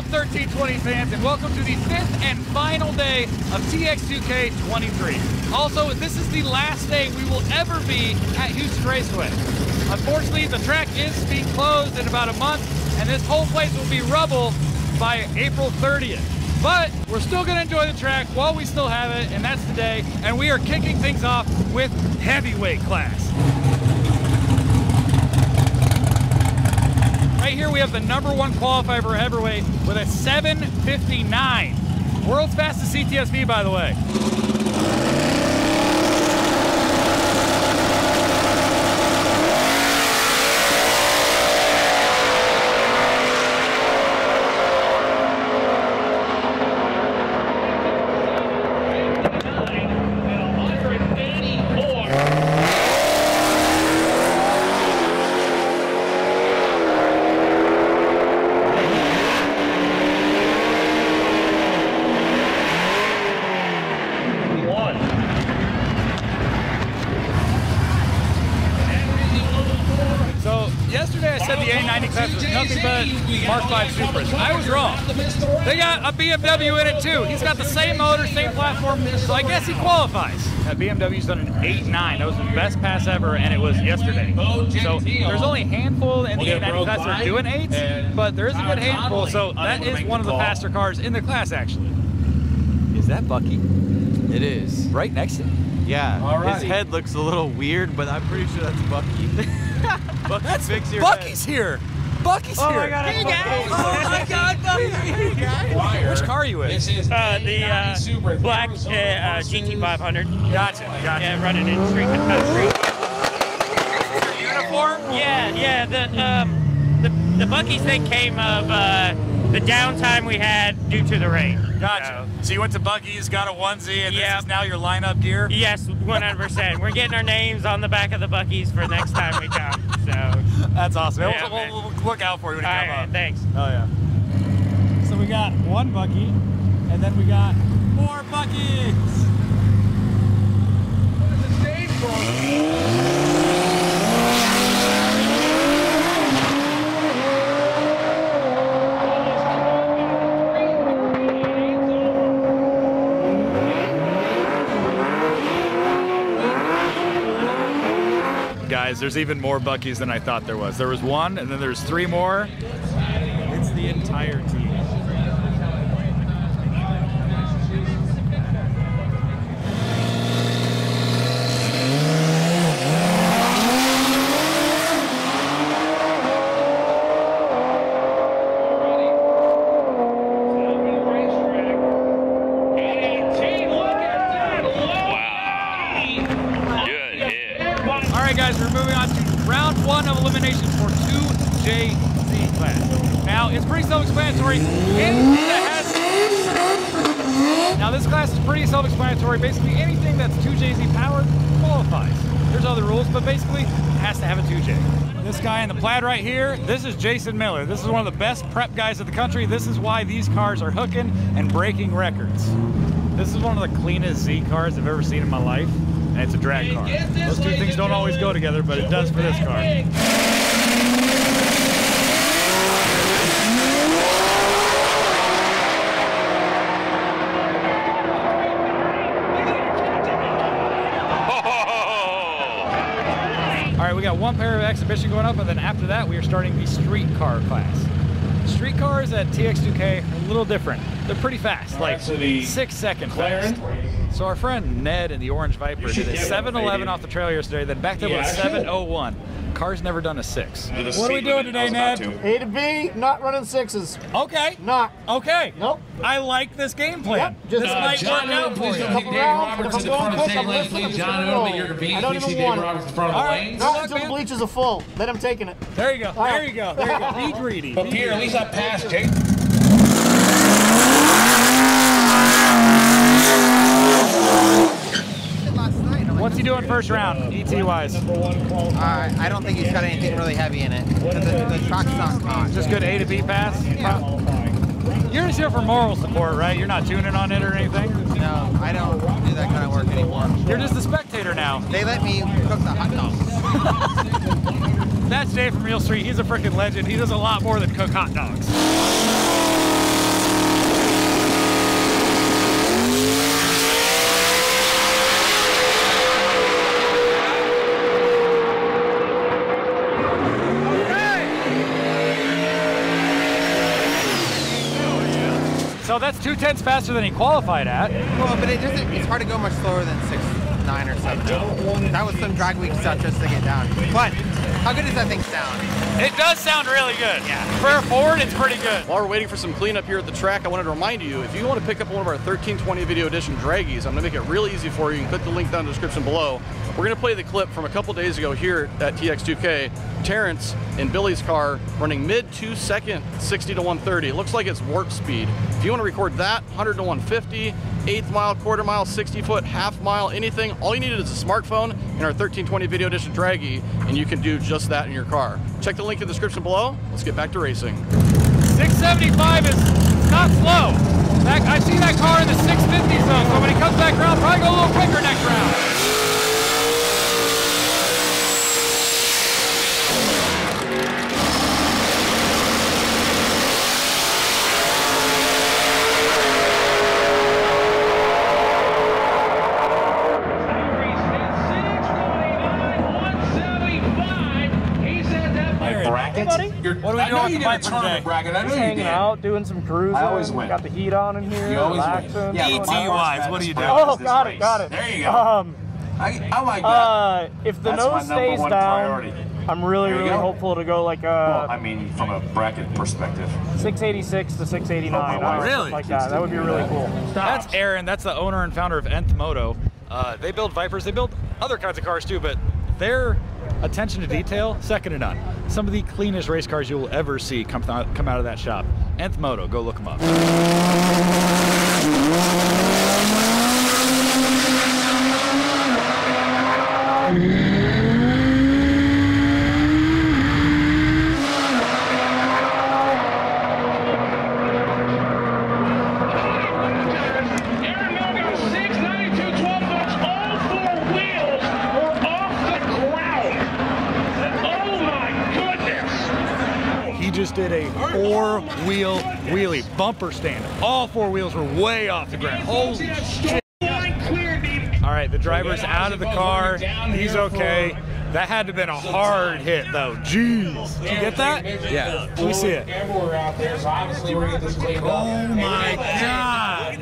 up 1320 fans, and welcome to the 5th and final day of TX2K23. Also, this is the last day we will ever be at Houston Raceway. Unfortunately, the track is being closed in about a month, and this whole place will be rubble by April 30th. But we're still gonna enjoy the track while we still have it, and that's today. And we are kicking things off with heavyweight class. Right here we have the #1 qualifier for heavyweight with a 7:59. World's fastest CTSV, by the way. Nothing but Mark 5 Supras. I was wrong. They got a BMW in it too. He's got the same motor, same platform, so I guess he qualifies. That BMW's done an 8.9. That was the best pass ever, and it was yesterday. So there's only a handful in the 890 class that are doing 8s, but there is a good handful, so that is one of the faster cars in the class, actually. Is that Bucky? It is. Right next to him. Yeah. His head looks a little weird, but I'm pretty sure that's Bucky. That's Bucky's here. Bucky's here. My God, hey guys! Oh my God, Bucky! Hey guys! Which car are you in? This is the black GT500. Gotcha. Yeah, running in street. Uniform? Yeah. The Bucky's thing came of the downtime we had due to the rain. Gotcha. So you went to Bucky's, got a onesie, and this is now your lineup gear? Yes, 100%. We're getting our names on the back of the Bucky's for next time we come. So that's awesome. Yeah, we'll look out for you when you come up. Thanks. Oh yeah. So we got one Bucky, and then we got more Buckies. What is the stage for? Guys, there's even more Buckies than I thought there was. There was one, and then there's 3 more. It's the entire team. Guys, we're moving on to round 1 of eliminations for 2JZ class. Now, it's pretty self-explanatory. Now, this class is pretty self-explanatory. Basically, anything that's 2JZ powered qualifies. There's other rules, but basically, it has to have a 2J. This guy in the plaid right here, this is Jason Miller. This is one of the best prep guys in the country. This is why these cars are hooking and breaking records. This is one of the cleanest Z cars I've ever seen in my life. And it's a drag car. Those two things don't always go together, but it does for this car. All right, we got one pair of exhibition going up, and then after that, we are starting the street car class. Street cars at TX2K are a little different. They're pretty fast, like 6-second fast. So our friend Ned in the Orange Viper did a 711 off the trail yesterday, then backed up with a 701. Car's never done a 6. What are we doing today, Ned? A to B, not running 6s. Okay. Not. Okay. Nope. I like this game plan. Yep. This might work out for you. I don't even want it. All right. Not until the bleachers are full. Then I'm taking it. There you go. There you go. There you go. Be greedy. But Pierre, at least I passed, Jake. What's he doing first round, ET-wise? I don't think he's got anything really heavy in it. The truck's not hot. Just good A to B pass? Yeah. You're just here for moral support, right? You're not tuning on it or anything? No, I don't do that kind of work anymore. You're just a spectator now. They let me cook the hot dogs. That's Jay from Real Street. He's a freaking legend. He does a lot more than cook hot dogs. So that's 2/10 faster than he qualified at. Well, but it's hard to go much slower than 6.9 or 7.0. That was some drag week stuff just to get down. But how good does that thing sound? It does sound really good. Yeah. For a Ford, it's pretty good. While we're waiting for some cleanup here at the track, I wanted to remind you, if you want to pick up one of our 1320 Video Edition draggies, I'm going to make it really easy for you. You can click the link down in the description below. We're going to play the clip from a couple days ago here at TX2K. Terrence in Billy's car running mid 2-second 60 to 130. It looks like it's warp speed. If you want to record that, 100 to 150, 1/8 mile, 1/4 mile, 60 foot, half mile, anything, all you need is a smartphone and our 1320 Video Edition draggie, and you can do just that in your car. Check the link in the description below. Let's get back to racing. 675 is not slow. I see that car in the 650 zone, so when he comes back around, probably go a little quicker next round. What are we doing with the Viper today? Just hanging out, doing some cruising. I always win. Got the heat on in here. You always win. Yeah, ET-wise, what are you doing? Oh, got it. There you go. I like that. If the nose stays down, I'm really hopeful to go like well, I mean, from a bracket perspective. 686 to 689. Really? Like that. That would be really cool. That's Aaron. That's the owner and founder of Nth Moto. They build Vipers. They build other kinds of cars too, but their attention to detail, second to none. Some of the cleanest race cars you will ever see come out of that shop. Nth Moto, go look them up. Just did a 4-wheel wheelie bumper stand. All 4 wheels were way off the ground. Holy shit. All right, the driver's out of the car. He's okay. That had to have been a hard hit though. Jeez. Did you get that? Yeah. Let me see it. Oh my God.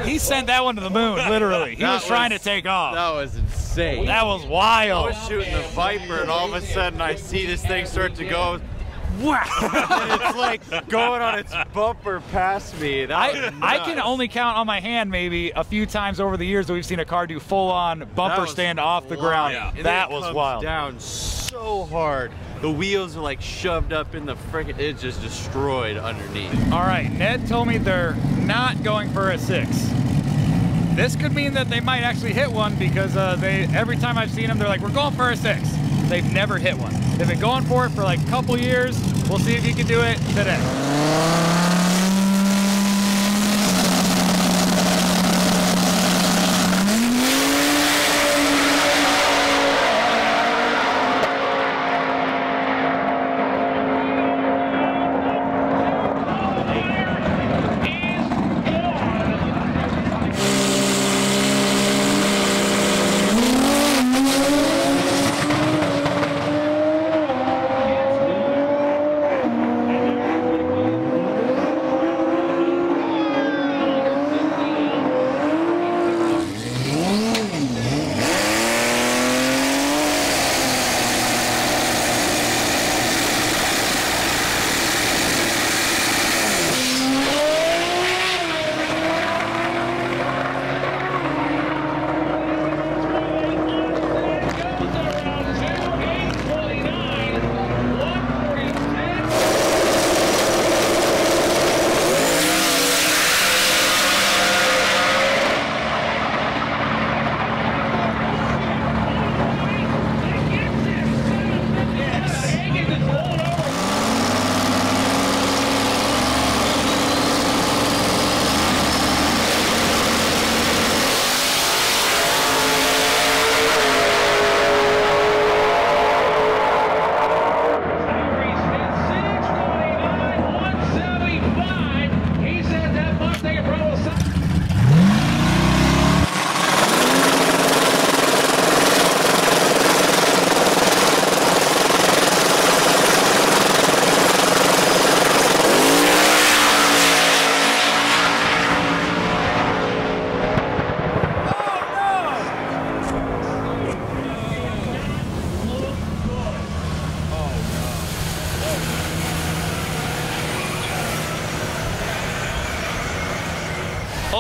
He sent that one to the moon, literally. He was trying to take off. That was insane. That was wild. I was shooting the Viper, and all of a sudden I see this thing start to go. Wow! And it's like going on its bumper past me. I can only count on my hand maybe a few times over the years that we've seen a car do full-on bumper stand off the ground. Yeah. That was wild. Down so hard. The wheels are like shoved up in the frickin'. It's just destroyed underneath. All right, Ned told me they're not going for a 6. This could mean that they might actually hit one because every time I've seen them, they're like, we're going for a 6. They've never hit one. They've been going for it for like a couple years. We'll see if he can do it today.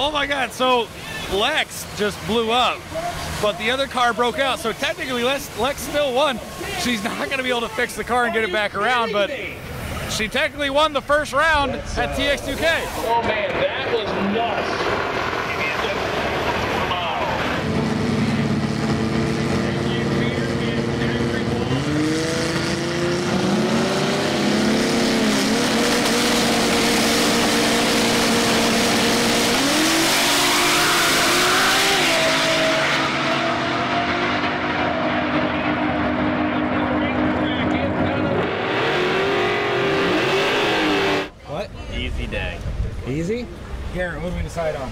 Oh my God, so Lex just blew up, but the other car broke out. So technically Lex still won. She's not gonna be able to fix the car and get it back around, but she technically won the first round at TX2K. Oh man, that was nuts. Easy? Garrett, what do we decide on?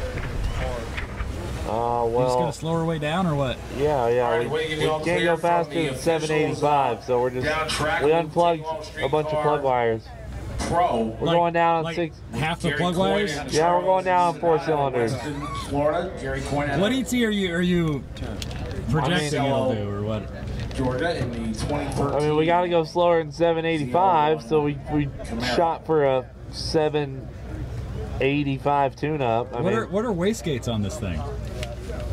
Well, you just gonna slow her way down or what? Yeah. We can't go faster than 785, so we unplugged a bunch of plug wires. We're going down on half the plug wires? Yeah, we're going down on 4 cylinders. What ET are you projecting it'll do or what? Georgia in the 2013. I mean, we got to go slower than 785, so we shot for a 785 tune-up. What are wastegates on this thing?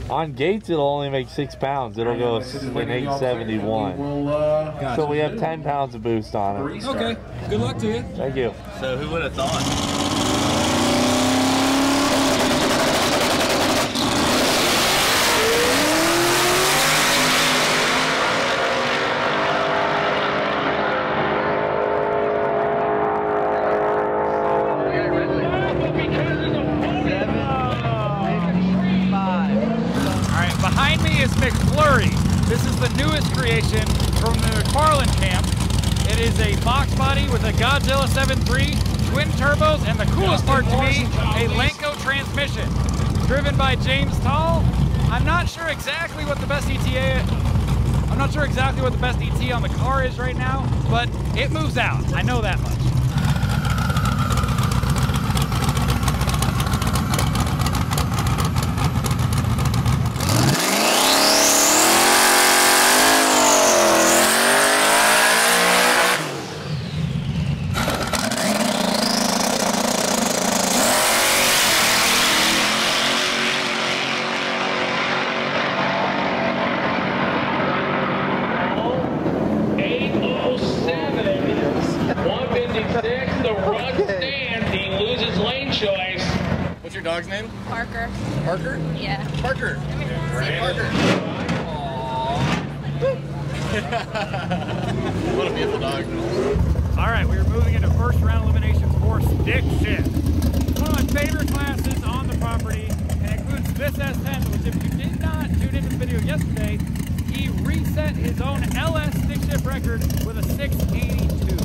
On gates, it'll only make 6 pounds. It'll go an 871. Gotcha. So we have 10 pounds of boost on it. Okay. Good luck to you. Thank you. So who would have thought? This is the newest creation from the McFarlane camp. It is a box body with a Godzilla 7.3, twin turbos, and the coolest part to me, a Lenko transmission. Driven by James Tall. I'm not sure exactly what the best ETA. I'm not sure exactly what the best ET on the car is right now, but it moves out. I know that much. What's your dog's name? Parker. Parker? Yeah. Parker. Come here. Say Parker. What a beautiful dog. All right, we are moving into first round eliminations for stick shift. One of my favorite classes on the property, and it includes this S10, which if you did not tune into the video yesterday, he reset his own LS stick shift record with a 682.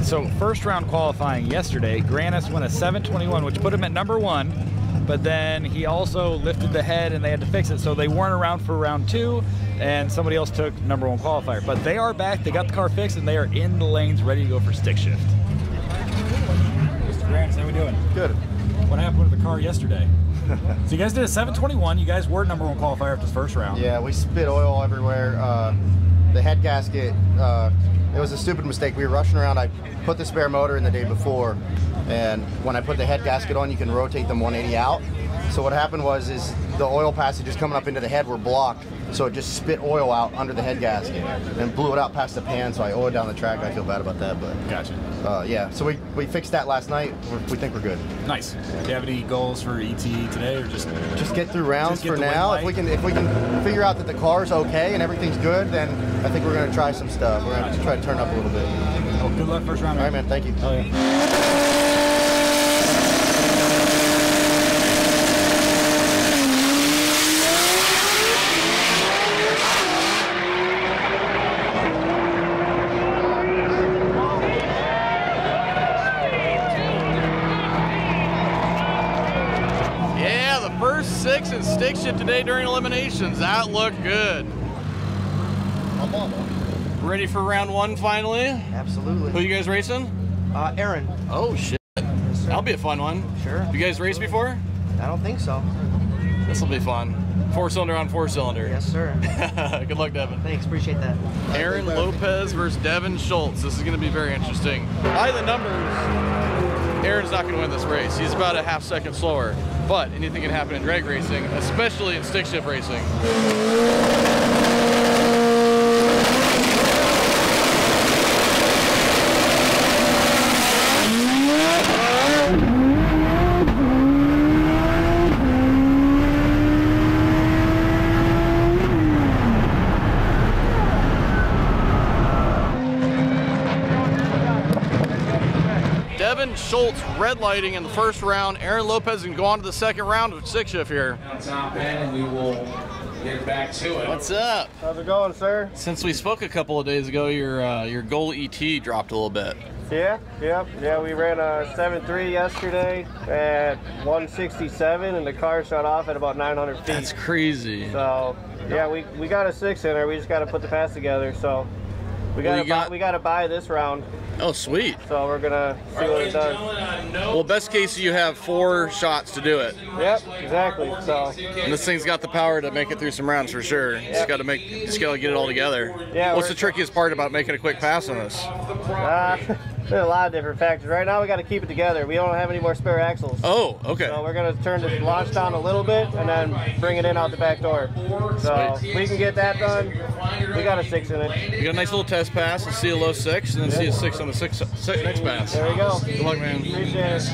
So first round qualifying yesterday, Grannis went a 721, which put him at #1, but then he also lifted the head and they had to fix it, so they weren't around for round 2, and somebody else took #1 qualifier. But they are back, they got the car fixed, and they are in the lanes ready to go for stick shift. Mr. Grannis, how we doing? Good. What happened with the car yesterday? So you guys did a 721, you guys were #1 qualifier after the first round. Yeah, we spit oil everywhere. The head gasket, it was a stupid mistake. We were rushing around. I put the spare motor in the day before, and when I put the head gasket on, you can rotate them 180 out. So what happened was the oil passages coming up into the head were blocked, so it just spit oil out under the head gasket and blew it out past the pan. So I oiled down the track. I feel bad about that, but gotcha. Yeah, so we fixed that last night. We think we're good. Nice. Do you have any goals for ET today, or just get through rounds for now? If we can figure out that the car's okay and everything's good, then I think we're gonna try some stuff. We're gonna try to turn up a little bit. Well, good luck first round. All right, man. Thank you. Oh yeah. First 6 in stick shift today during eliminations. That looked good. Ready for round 1 finally? Absolutely. Who are you guys racing? Aaron. Oh shit. That'll be a fun one. Sure. You guys raced before? I don't think so. This will be fun. 4-cylinder on 4-cylinder. Yes, sir. Good luck, Devin. Thanks, appreciate that. Aaron Lopez versus Devin Schultz. This is going to be very interesting. By the numbers, Aaron's not going to win this race. He's about a half second slower. But anything can happen in drag racing, especially in stick shift racing. Devin Schultz red lighting in the first round. Aaron Lopez can go on to the second round of stick shift here. Top end, and we will get back to it. What's up? How's it going, sir? Since we spoke a couple of days ago, your goal ET dropped a little bit. Yeah, we ran a 7.3 yesterday at 167, and the car shut off at about 900 feet. That's crazy. So, yeah, we got a 6 in there. We just got to put the pass together. So, we got to buy this round. Oh, sweet. So we're gonna see what it does. Well, best case, you have 4 shots to do it. Yep, exactly. So. And this thing's got the power to make it through some rounds for sure. Yep. Just gotta get it all together. Yeah. What's the trickiest part about making a quick pass on this? There's a lot of different factors. Right now, we got to keep it together. We don't have any more spare axles. Oh, okay. So we're gonna turn this launch down a little bit and then bring it in out the back door. So if we can get that done, we got a 6 in it. You got a nice little test pass. Let's see a low 6, and then see a 6 on the next pass. There we go. Good luck, man. Appreciate it.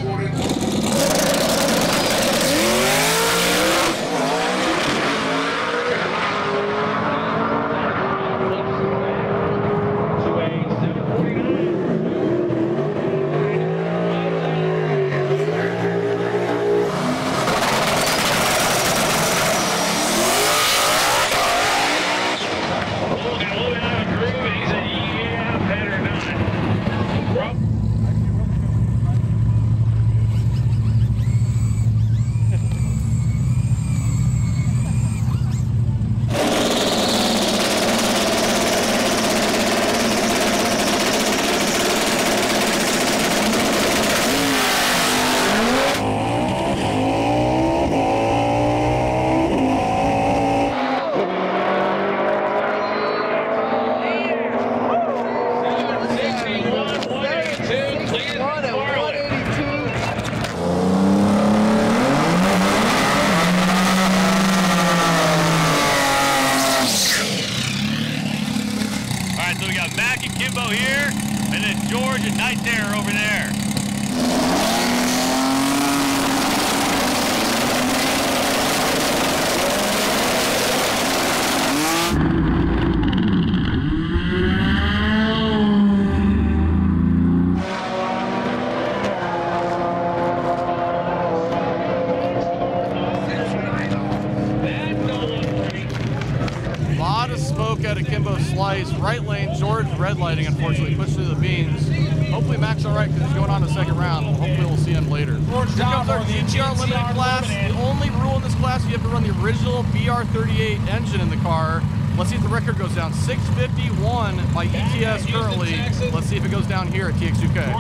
Here, and then George and Night Terror over there. Slice, right lane, George red lighting, unfortunately, pushed through the beans. Hopefully Mac's all right because he's going on to the second round. Hopefully we'll see him later. Here comes our GTR limited class. The only rule in this class, you have to run the original BR38 engine in the car. Let's see if the record goes down. 651 by ETS currently. Let's see if it goes down here at TX2K.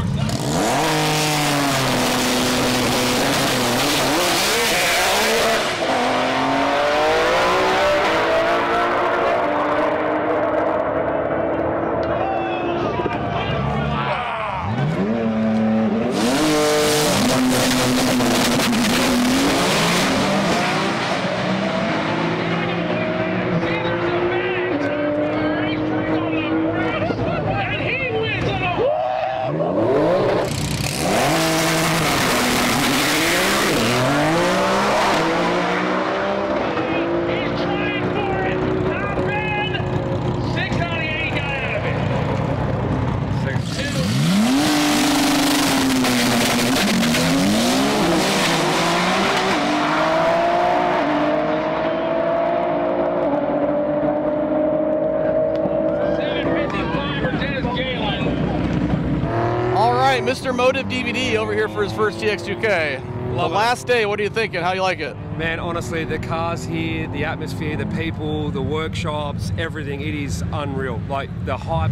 right, Mr. Motive DVD over here for his first TX2K. Love the it. last day, what are you thinking? How do you like it? Man, honestly, the cars here, the atmosphere, the people, the workshops, everything, it is unreal. Like, the hype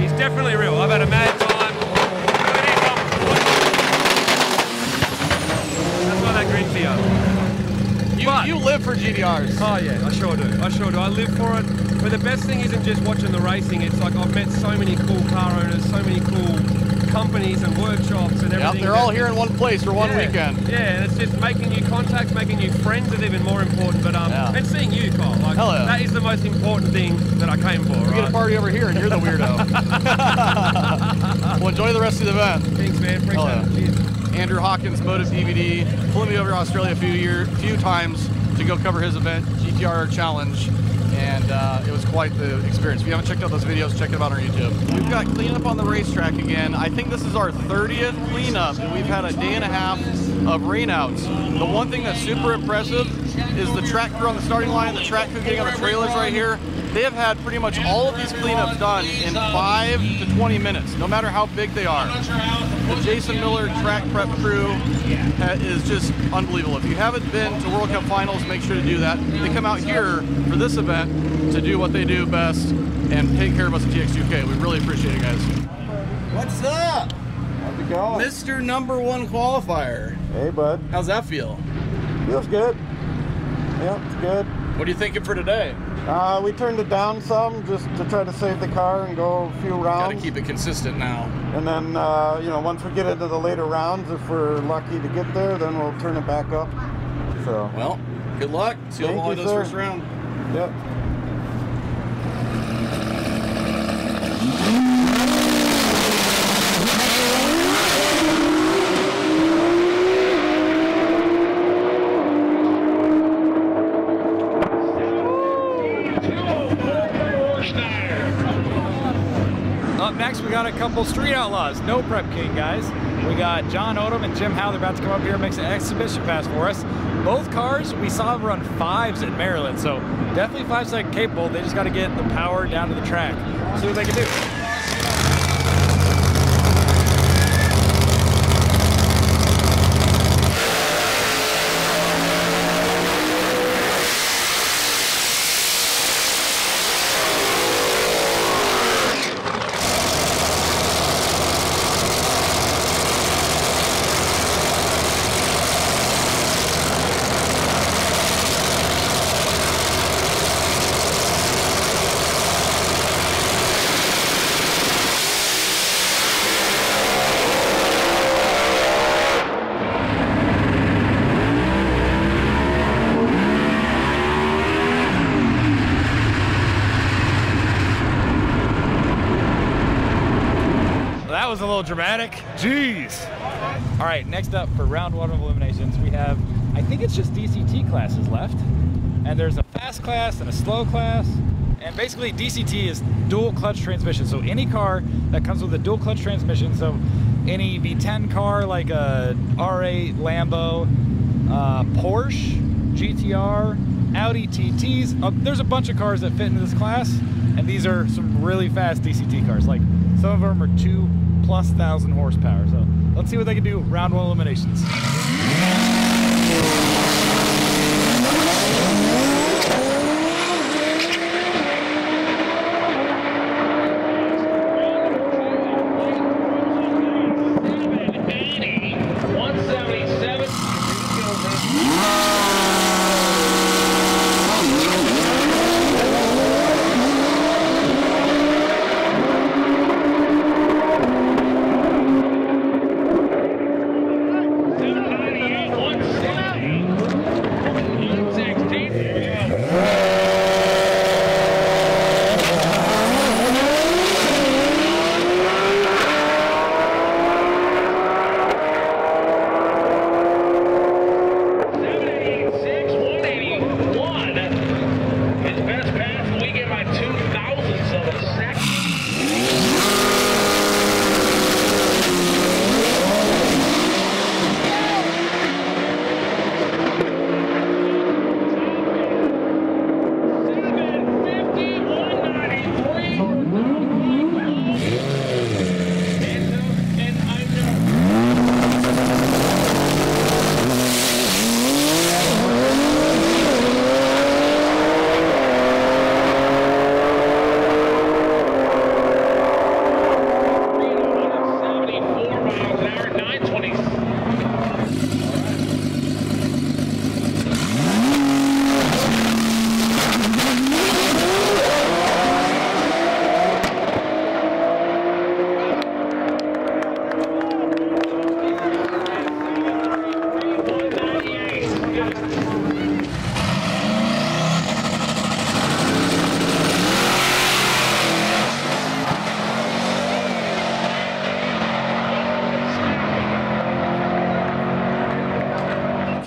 is definitely real. I've had a mad time. That's why that green for you. You live for GTRs. Oh yeah, I sure do. I sure do. I live for it. But the best thing isn't just watching the racing. It's like I've met so many cool car owners, so many cool companies and workshops and everything. Yep, they're all here in one place for one weekend. Yeah, and it's just making new contacts, making new friends is even more important. But and seeing you, Kyle, like that is the most important thing that I came for. We get a party over here, and you're the weirdo. Well, enjoy the rest of the event. Thanks, man. Appreciate it. Cheers. Andrew Hawkins, Motive DVD, flew me over to Australia a few times to go cover his event, GTR Challenge. And it was quite the experience. If you haven't checked out those videos, check them out on YouTube. We've got cleanup on the racetrack again. I think this is our 30th cleanup, and we've had a day and a half of rainouts. The one thing that's super impressive is the track crew on the starting line, the track crew getting on the trailers right here. They have had pretty much all of these cleanups done in 5 to 20 minutes, no matter how big they are. The Jason Miller track prep crew is just unbelievable. If you haven't been to World Cup Finals, make sure to do that. They come out here for this event to do what they do best and take care of us at TX2K. We really appreciate it, guys. What's up? How's it going? Mr. #1 qualifier. Hey, bud. How's that feel? Feels good. Yeah, it's good. What are you thinking for today? We turned it down some just to try to save the car and go a few rounds. Gotta keep it consistent now. And then, you know, once we get into the later rounds, if we're lucky to get there, then we'll turn it back up. So. Well, good luck. See you all in this first round. Yep. Up next, we got a couple street outlaws. No prep king, guys. We got John Odom and Jim Howe. They're about to come up here and make an exhibition pass for us. Both cars we saw run 5s at Maryland, so definitely 5-second capable. They just got to get the power down to the track. See what they can do. That was a little dramatic. Jeez. All right, next up for round 1 of eliminations, we have, I think it's just DCT classes left. And there's a fast class and a slow class. And basically DCT is dual clutch transmission. So any car that comes with a dual clutch transmission, so any V10 car like a R8, Lambo, Porsche, GTR, Audi TTs, there's a bunch of cars that fit into this class. And these are some really fast DCT cars. Like some of them are 2,000+ horsepower. So let's see what they can do round 1 eliminations.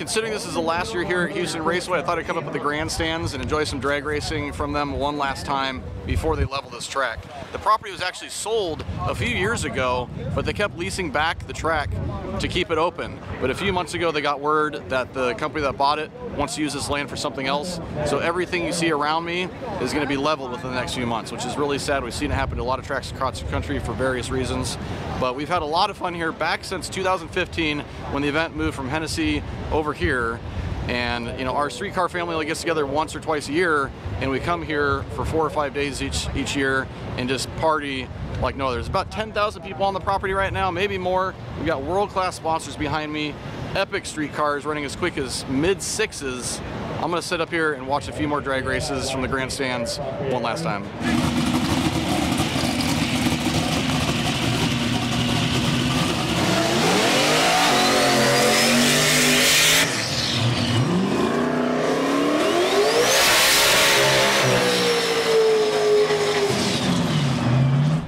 considering this is the last year here at Houston Raceway, I thought I'd come up with the grandstands and enjoy some drag racing from them one last time before they level this track. The property was actually sold a few years ago, but they kept leasing back the track to keep it open. But a few months ago, they got word that the company that bought it wants to use this land for something else. So everything you see around me is going to be leveled within the next few months, which is really sad. We've seen it happen to a lot of tracks across the country for various reasons. But we've had a lot of fun here back since 2015 when the event moved from Hennessy over here. And you know, our streetcar family only gets together once or twice a year, and we come here for 4 or 5 days each year and just party like no other. There's about 10,000 people on the property right now, maybe more. We've got world-class sponsors behind me, epic streetcars running as quick as mid-6s. I'm gonna sit up here and watch a few more drag races from the grandstands one last time.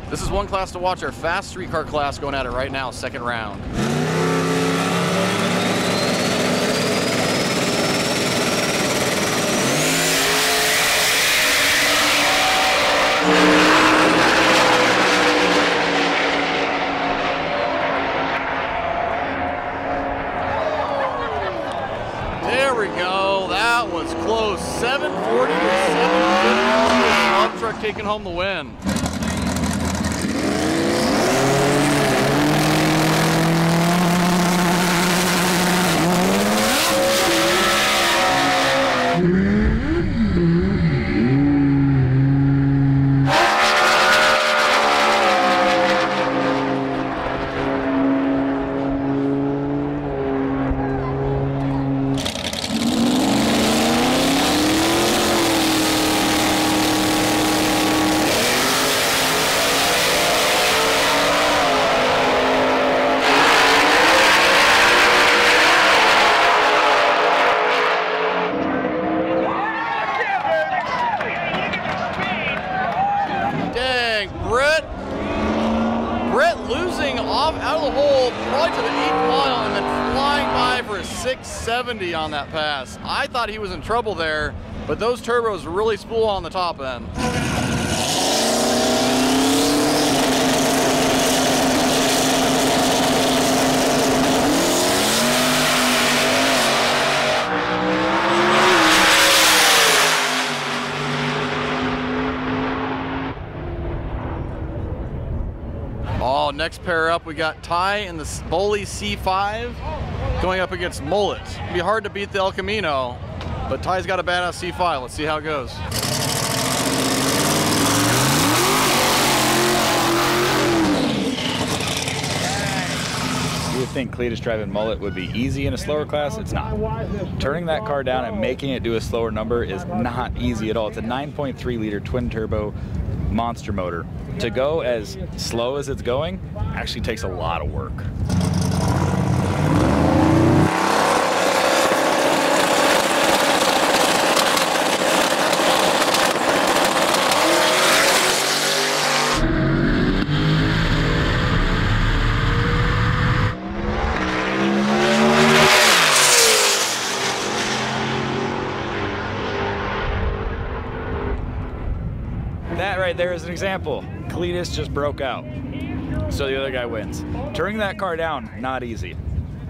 This is one class to watch, our fast streetcar class going at it right now, second round. There we go, that was close, 740 to 750, love truck taking home the win. Brett losing off out of the hole, probably to the 8th mile, and then flying by for a 670 on that pass. I thought he was in trouble there, but those turbos really spool on the top end. Oh, next pair up, we got Ty in the Bully C5 going up against Mullet. It'd be hard to beat the El Camino, but Ty's got a badass C5. Let's see how it goes. You would think Cletus driving Mullet would be easy in a slower class. It's not. Turning that car down and making it do a slower number is not easy at all. It's a 9.3 liter twin turbo monster motor. To go as slow as it's going actually takes a lot of work. That right there is an example. Cletus just broke out, so the other guy wins. Turning that car down, not easy.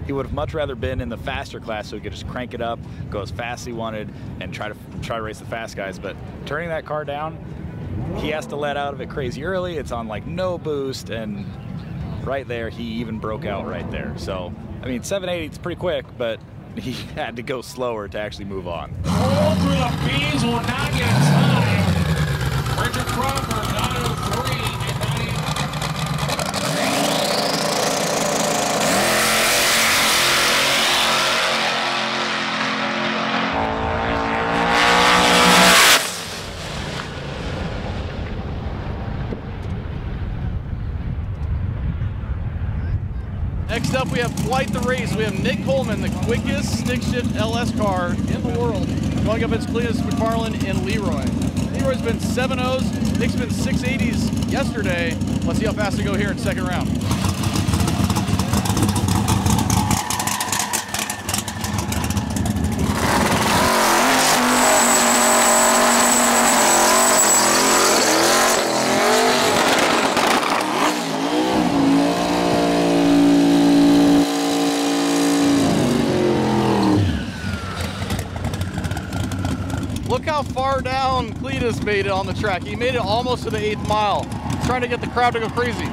He would have much rather been in the faster class so he could just crank it up, go as fast as he wanted, and try to race the fast guys. But turning that car down, he has to let out of it crazy early. It's on like no boost, and right there, he even broke out right there. So, I mean, 780 is pretty quick, but he had to go slower to actually move on. All through the beans will not get time. Richard Crawford, 903 and 98. Next up, we have quite the race. We have Nick Coleman, the quickest stick shift LS car in the world, going up against Cletus McFarland and Leroy. Leroy's been 7.0s, Nick's been 680s yesterday. Let's see how fast they go here in second round. look how far down Cletus made it on the track. He made it almost to the 8th mile. He's trying to get the crowd to go crazy.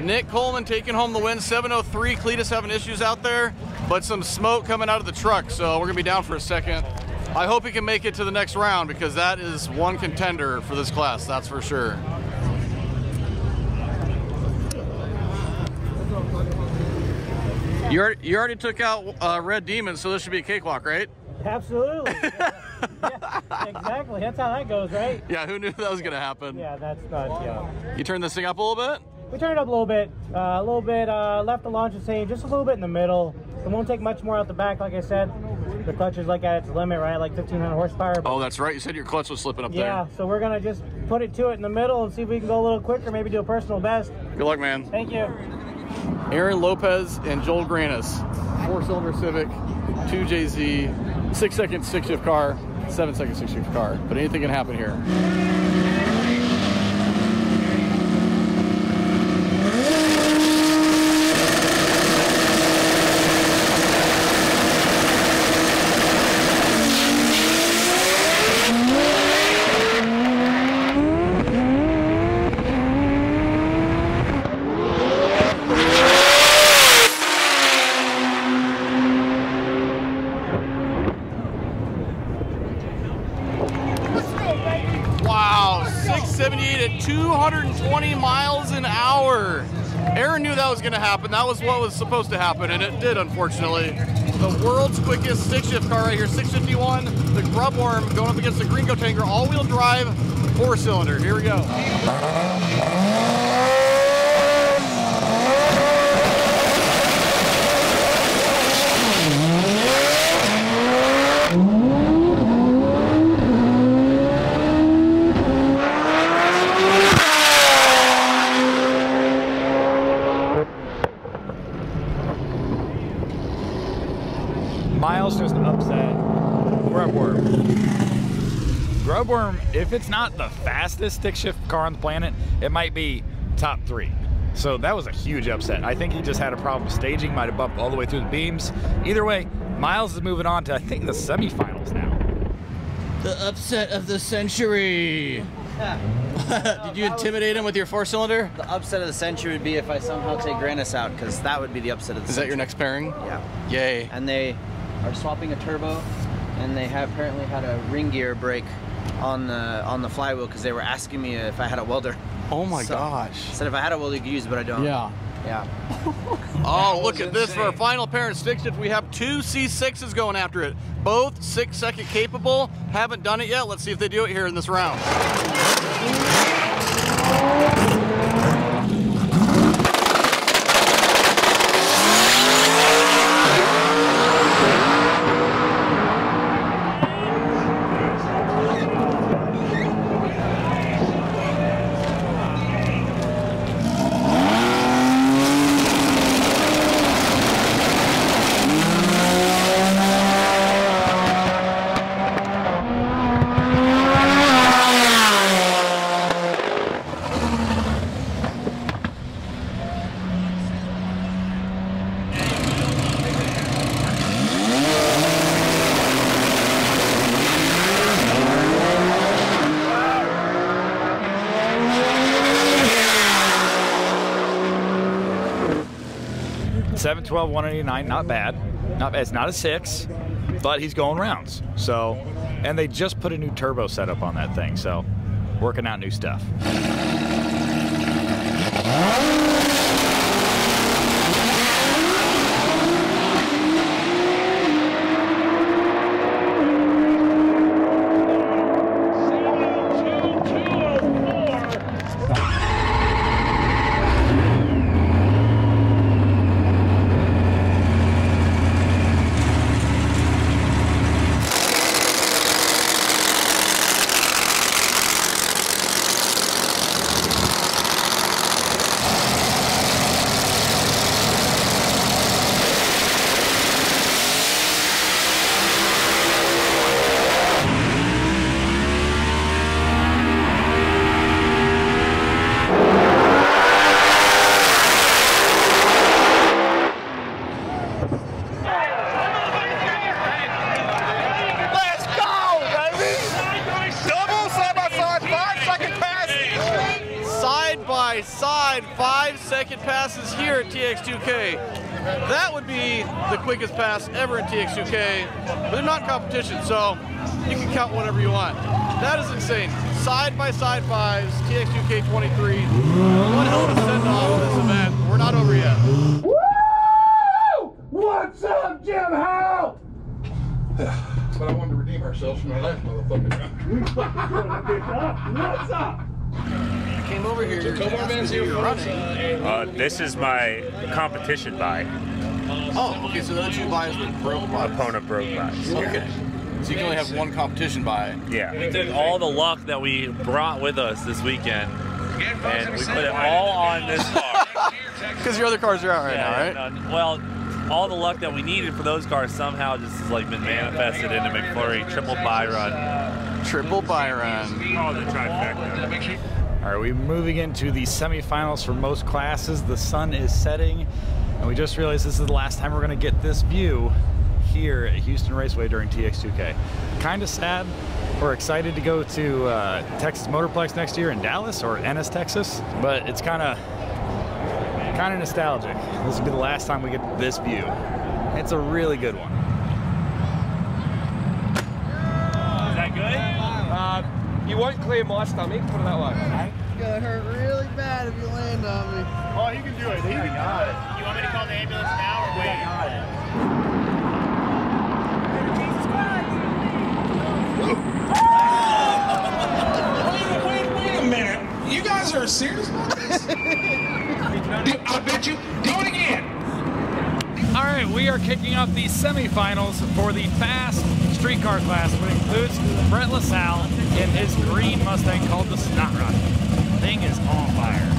Nick Coleman taking home the win, 7:03. Cletus having issues out there, but some smoke coming out of the truck, so we're gonna be down for a second. I hope he can make it to the next round because that is one contender for this class, that's for sure. You already took out Red Demon, so this should be a cakewalk, right? Absolutely. Yeah, exactly. That's how that goes, right? Yeah, who knew that was gonna happen? Yeah, that's not, yeah. You turned this thing up a little bit? We turned it up a little bit, left the launch the same, just a little bit in the middle. It won't take much more out the back, like I said. The clutch is like at its limit, right? Like 1,500 horsepower. Oh, that's right. You said your clutch was slipping up there. Yeah, so we're gonna just put it to it in the middle and see if we can go a little quicker, maybe do a personal best. Good luck, man. Thank you. Aaron Lopez and Joel Granis, 4-cylinder Civic, 2JZ, 6-second stick-shift car, 7-second stick-shift car. But anything can happen here. Wow, 678 at 220 miles an hour. Aaron knew that was going to happen. That was what was supposed to happen, and it did, unfortunately. The world's quickest stick-shift car right here, 651, the Grub Worm going up against the Gringo Tanker, all-wheel drive, 4-cylinder. Here we go. Miles just upset Grub Worm. Grub Worm, if it's not the fastest stick shift car on the planet, it might be top 3. So that was a huge upset. I think he just had a problem staging, might have bumped all the way through the beams. Either way, Miles is moving on to, I think, the semifinals now. The upset of the century. Did you intimidate him with your 4-cylinder? The upset of the century would be if I somehow take Granis out, because that would be the upset of the century. Is that your next pairing? Yeah. Yay. And they are swapping a turbo, and they have apparently had a ring gear break on the flywheel because they were asking me if I had a welder. Oh my gosh. Said if I had a welder, you could use it, but I don't. Yeah. Yeah. Oh, look at this for our final pair of stick shift. We have 2 C6s going after it. Both 6-second capable. Haven't done it yet. Let's see if they do it here in this round. .712, 189, not bad. Not bad. It's not a 6, but he's going rounds. So, and they just put a new turbo setup on that thing, so working out new stuff. side 5-second passes here at TX2K. That would be the quickest pass ever in TX2K, but they're not competition, so you can count whatever you want. That is insane. Side-by-side fives, TX2K23. One hell of a send-off of this event. We're not over yet. Woo! What's up, Jim Howe? But I wanted to redeem ourselves from our last motherfucking What's up? Came over here. This is my competition buy. Oh, okay, so the other two buys were broke buys. Opponent broke buys. Okay. So you can only have one competition buy. Yeah. We took all the luck that we brought with us this weekend, and we put it all on this car. Because your other cars are out right now, right? Well, all the luck that we needed for those cars somehow just has like been manifested into McFlurry triple buy run. Triple buy run. Oh, the trifecta. All right, we're moving into the semifinals for most classes. The sun is setting, and we just realized this is the last time we're gonna get this view here at Houston Raceway during TX2K. Kind of sad. We're excited to go to Texas Motorplex next year in Dallas or Ennis, Texas, but it's kind of nostalgic. This will be the last time we get this view. It's a really good one. Is that good? You won't clear my stomach, put it that way. It's gonna hurt really bad if you land on me. Oh, you can do it. You got it. You want me to call the ambulance now or wait? I got it. Wait a minute. You guys are serious about this? I bet you. Do it again. All right, we are kicking off the semifinals for the fast street car class, which includes Brett LaSalle in his green Mustang called the Snot Rocket. Thing is on fire.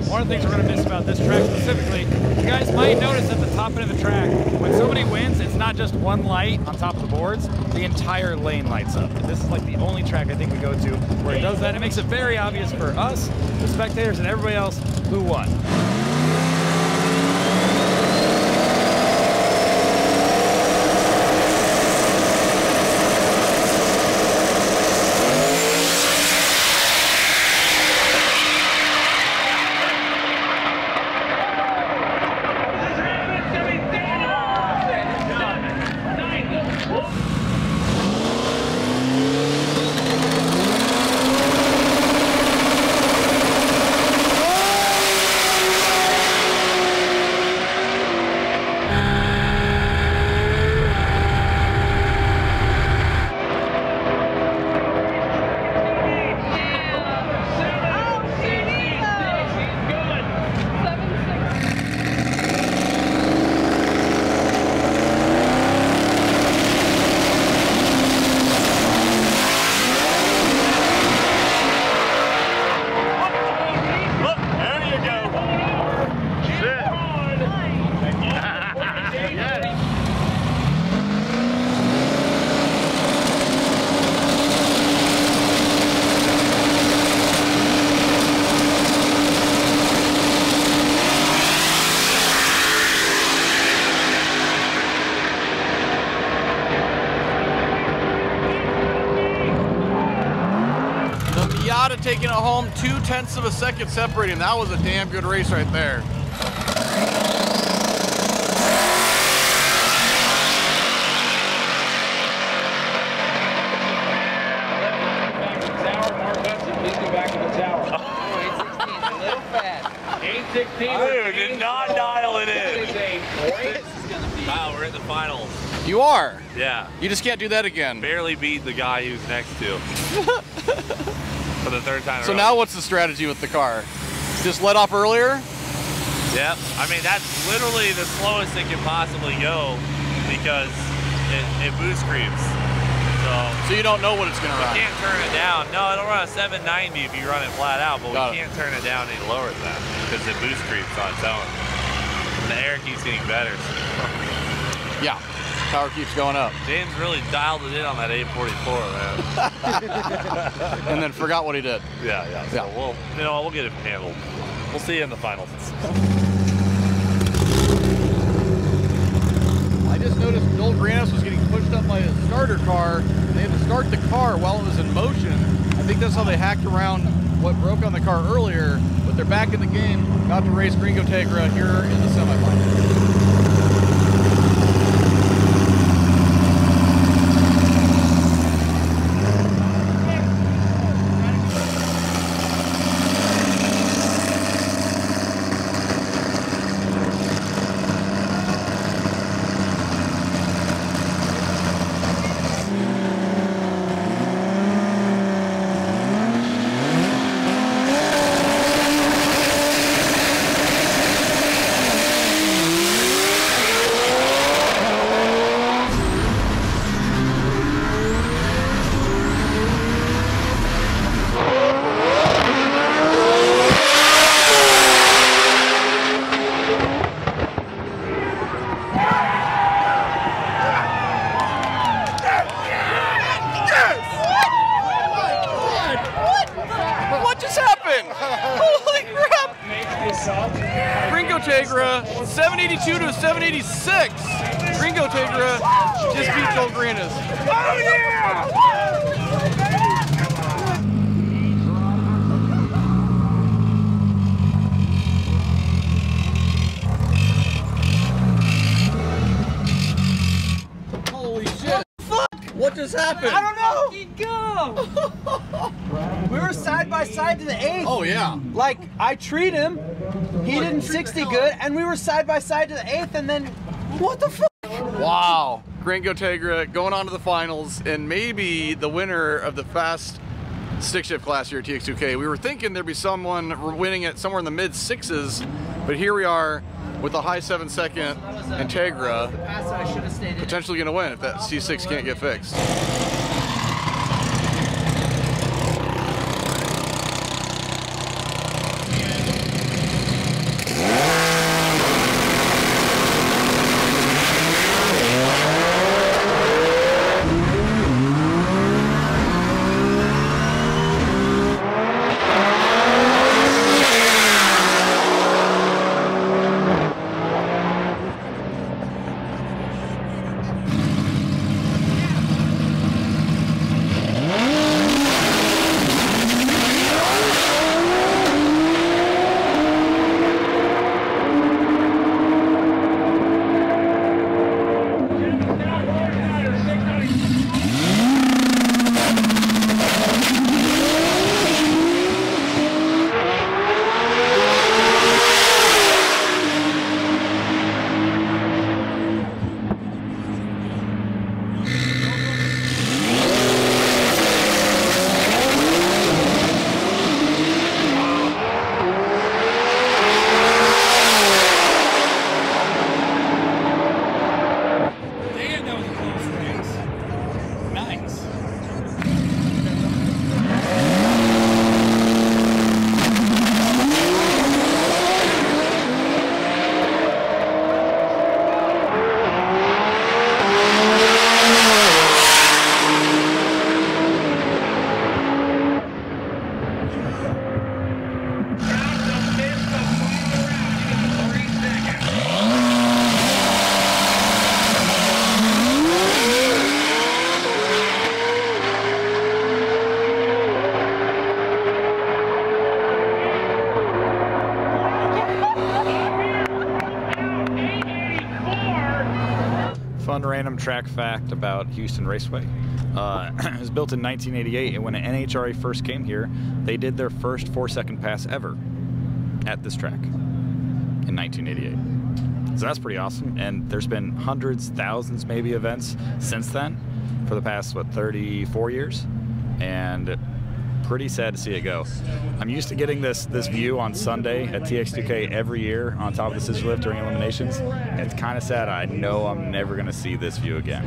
One of the things we're going to miss about this track specifically, you guys might notice at the top end of the track, when somebody wins, it's not just one light on top of the boards, the entire lane lights up. And this is like the only track I think we go to where it does that. It makes it very obvious for us, the spectators, and everybody else who won. Taking it home 0.2 of a second separating. That was a damn good race right there. Dude, did not dial it in. Wow, we're in the finals. You are? Yeah. You just can't do that again. Barely beat the guy who's next to. For the third time in a row. So now what's the strategy with the car? Just let off earlier? Yep. I mean, that's literally the slowest it can possibly go because it boost creeps. So you don't know what it's going to run? We can't turn it down. No, it'll run a 790 if you run it flat out, but we can't turn it down any lower than that because it boost creeps on its own. The air keeps getting better. Yeah. Power keeps going up. James really dialed it in on that 844, man. And then forgot what he did. Yeah. So we'll get it handled. We'll see you in the finals. I just noticed Joel Granis was getting pushed up by a starter car. They had to start the car while it was in motion. I think that's how they hacked around what broke on the car earlier, but they're back in the game, about to race Gringo Tegra here in the semifinals. Gringo Tegra, 782 to 786. Gringo Tegra just beat Joel Granis. Oh yeah! Holy shit! Fuck! What just happened? I don't know. We were side by side to the 8th. Oh yeah. Like I treat him, he didn't 60 good, and we were side by side to the 8th, and then what the fuck? Wow. Gringo Tegra going on to the finals, and maybe the winner of the fast stick shift class here at TX2K. We were thinking there'd be someone winning it somewhere in the mid 6s, but here we are with a high 7-second and Tegra potentially going to win if that C6 can't get fixed. Fun random track fact about Houston Raceway. It was built in 1988, and when an NHRA first came here, they did their first 4-second pass ever at this track in 1988. So that's pretty awesome, and there's been hundreds, thousands maybe events since then for the past, what, 34 years? And pretty sad to see it go. I'm used to getting this view on Sunday at TX2K every year on top of the scissor lift during eliminations, and it's kind of sad. I know I'm never going to see this view again.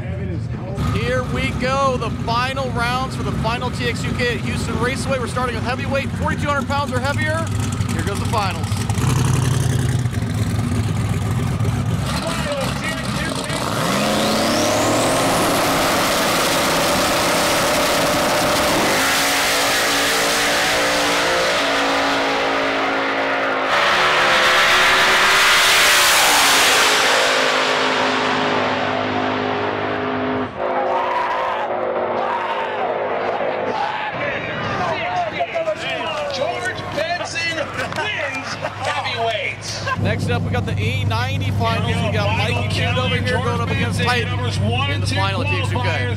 Here we go, the final rounds for the final TX2K at Houston Raceway. We're starting with heavyweight, 4,200 pounds or heavier. Here goes the finals. Next up, we got the A90 finals. We got Mikey Tuned over here going up against Titan in the final at TX2K.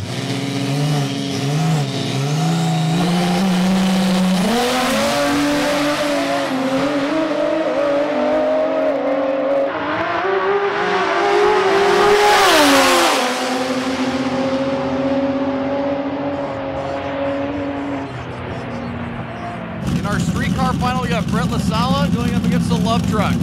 In our street car final, we got Brett LaSala going up against the Love Truck.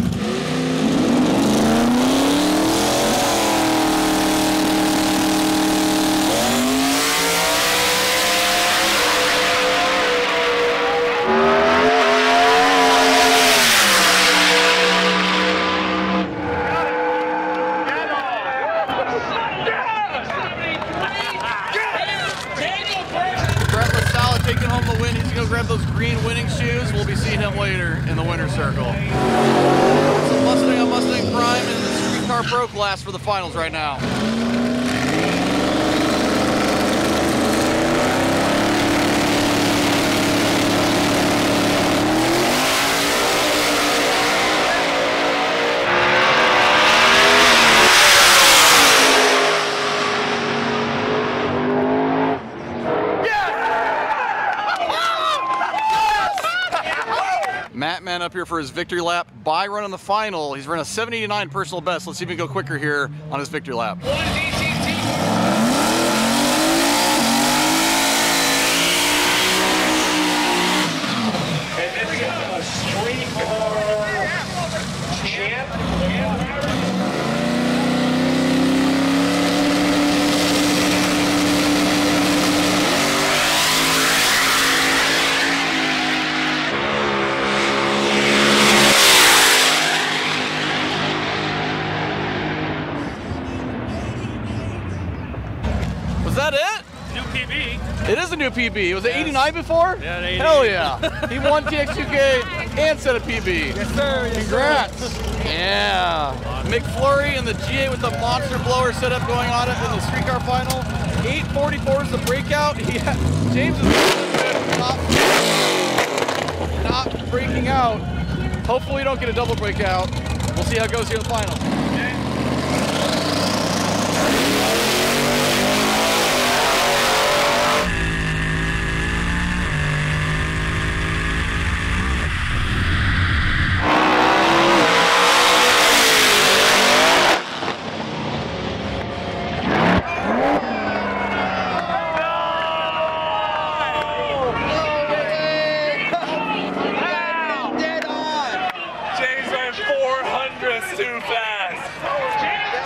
Taking home the win. He's going to grab those green winning shoes. We'll be seeing him later in the winner's circle. It's a Mustang on Mustang Prime in the Street Car Pro class for the finals right now. Matt Man up here for his victory lap by running the final. He's run a 789 personal best. Let's see if he can go quicker here on his victory lap. And then we got a street car champ. Was that it? New PB. It is a new PB. Was it 89 before? Yeah, 89. Hell yeah. He won TX2K and set a PB. Yes, sir. Yes, Congrats. sir. Yeah. McFlurry and the G8 with the monster blower setup going on it in the street car final. 844 is the breakout. James is not breaking out. Hopefully we don't get a double breakout. We'll see how it goes here in the final.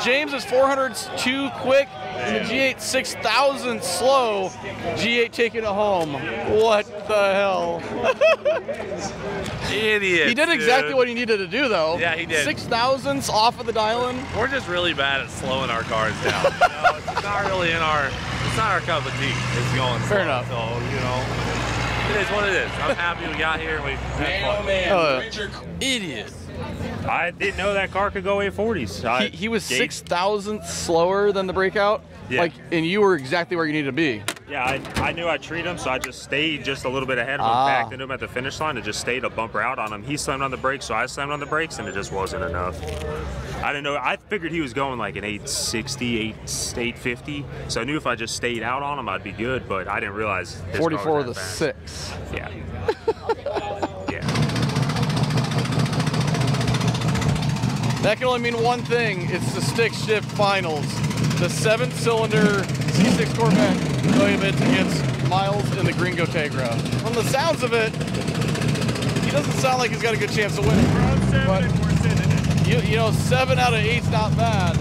James is 400s too quick, and the G8 6,000 slow. G8 taking it home. What the hell? Idiot. He did exactly what he needed to do, though. Yeah, he did. 6,000s off of the dial-in. We're just really bad at slowing our cars down. It's not really in our, it's not our cup of tea. It's going Fair slow. enough. So, you know, it is what it is. I'm happy we got here and we had fun. Idiot. I didn't know that car could go 840s. He was 6,000 slower than the breakout. Yeah. Like, and you were exactly where you needed to be. Yeah, I knew I'd treat him, so I just stayed just a little bit ahead of him, backed into him at the finish line, and just stayed a bumper out on him. He slammed on the brakes, so I slammed on the brakes, and it just wasn't enough. I didn't know. I figured he was going like an 860, 850, so I knew if I just stayed out on him, I'd be good, but I didn't realize. 44 with a 6. Yeah. That can only mean one thing. It's the stick shift finals. The 7-cylinder C6 Corvette going against Miles in the Gringo Tegra. From the sounds of it, he doesn't sound like he's got a good chance of winning. But you know, 7 out of 8's not bad.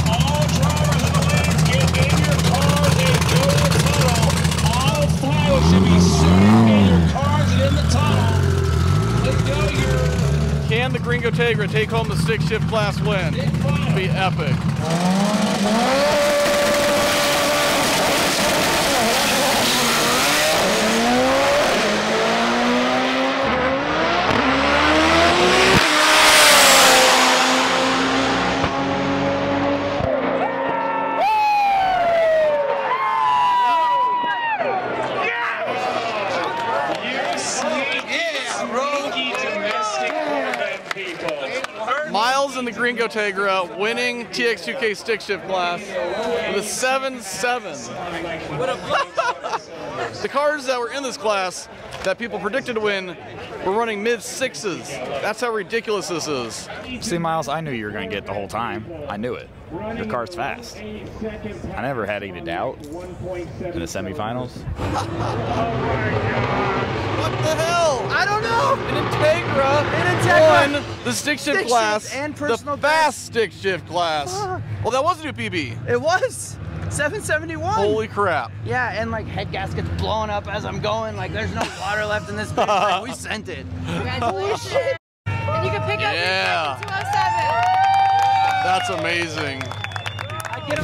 All drivers in the lanes, get in your cars and go to the tunnel. All 5 should be sitting in your cars and in the tunnel. Let's go, Can the Gringo Tegra take home the stick shift class win? It'd be epic. Gringo Tegra winning TX2K stick shift class with a 7.7. The cars that were in this class that people predicted to win were running mid-6s. That's how ridiculous this is. See, Miles, I knew you were going to get it the whole time. I knew it. Your car's fast. I never had any doubt in the semifinals. What the hell? I don't know. An Integra won the stick shift class, and the fast stick shift class. Well, that was a new PB. It was 771. Holy crap. Yeah, and like head gaskets blowing up as I'm going. Like there's no water left in this bitch. Like, we sent it. Congratulations. And you can pick up Yeah. your 207. That's amazing.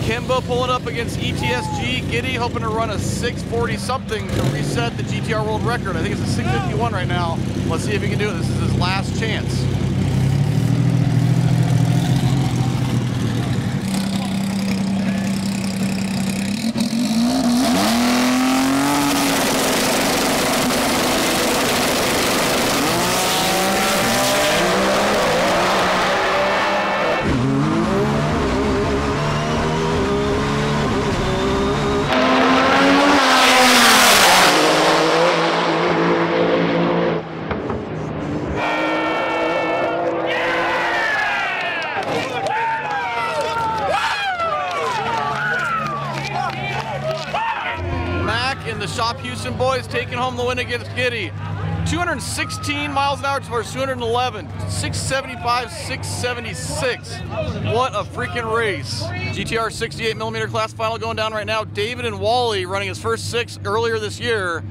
Kimbo pulling up against ETSG. Giddy hoping to run a 640 something to reset the GTR world record. I think it's a 651 right now. Let's see if he can do it. This is his last chance. The Shop Houston boys taking home the win against Giddy. 216 miles an hour towards 211. 675, 676. What a freaking race. GTR 68mm class final going down right now. David and Wally running his first 6 earlier this year.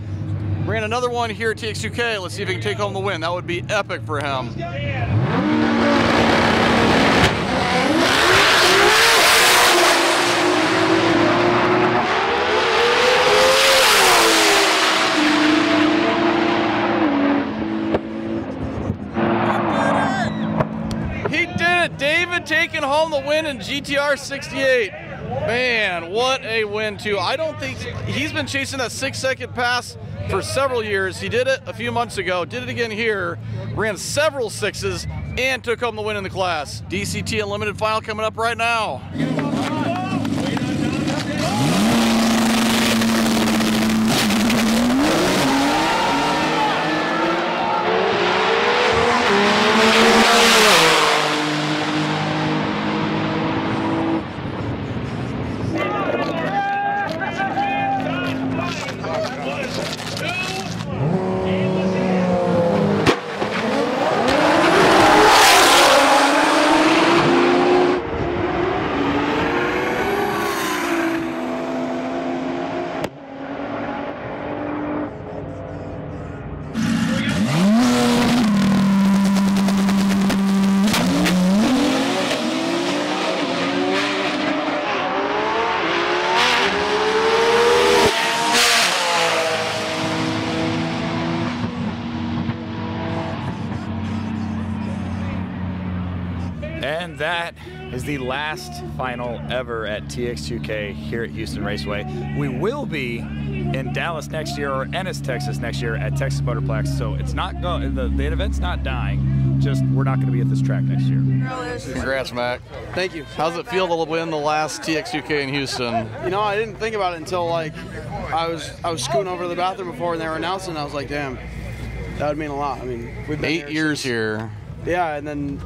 Ran another one here at TX2K. Let's see if he can take home the win. That would be epic for him. David taking home the win in GTR 68. Man, what a win too. I don't think he's been chasing that 6-second pass for several years. He did it a few months ago, did it again here, ran several 6s and took home the win in the class. DCT Unlimited final coming up right now. And that is the last final ever at TX2K here at Houston Raceway. We will be in Dallas next year or Ennis, Texas next year at Texas Motorplex. So it's not going, the event's not dying, just we're not going to be at this track next year. Congrats, Mac. Thank you. How's it feel to win the last TX2K in Houston? You know, I didn't think about it until like I was scooting over to the bathroom before and they were announcing. I was like, damn, that would mean a lot. I mean, we've been 8 years here. Yeah, and then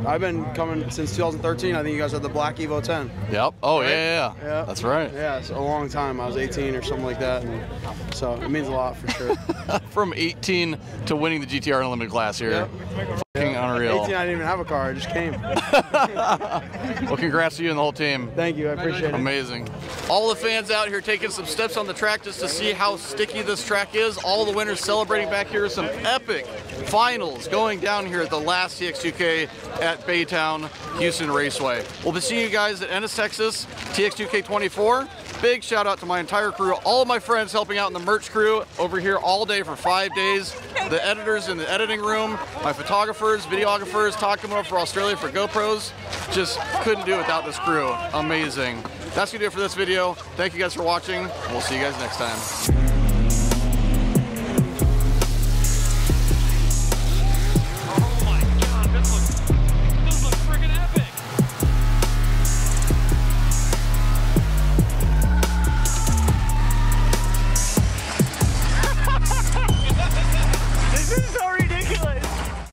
I've been coming since 2013. I think you guys had the Black Evo 10. Yep. Oh, right? yeah. That's right. Yeah, it's a long time. I was 18 or something like that. And so it means a lot for sure. From 18 to winning the GTR Unlimited class here. Yep. Fucking unreal. 18, I didn't even have a car. I just came. Well, congrats to you and the whole team. Thank you. I appreciate it. Amazing. All the fans out here taking some steps on the track just to see how sticky this track is. All the winners celebrating back here. Some epic finals going down here at the last TX2K at Baytown Houston Raceway. We'll be seeing you guys at Ennis, Texas, TX2K24. Big shout out to my entire crew, all of my friends helping out in the merch crew over here all day for 5 days. The editors in the editing room, my photographers, videographers, talking over for Australia for GoPros. Just couldn't do it without this crew. Amazing. That's gonna do it for this video. Thank you guys for watching. We'll see you guys next time.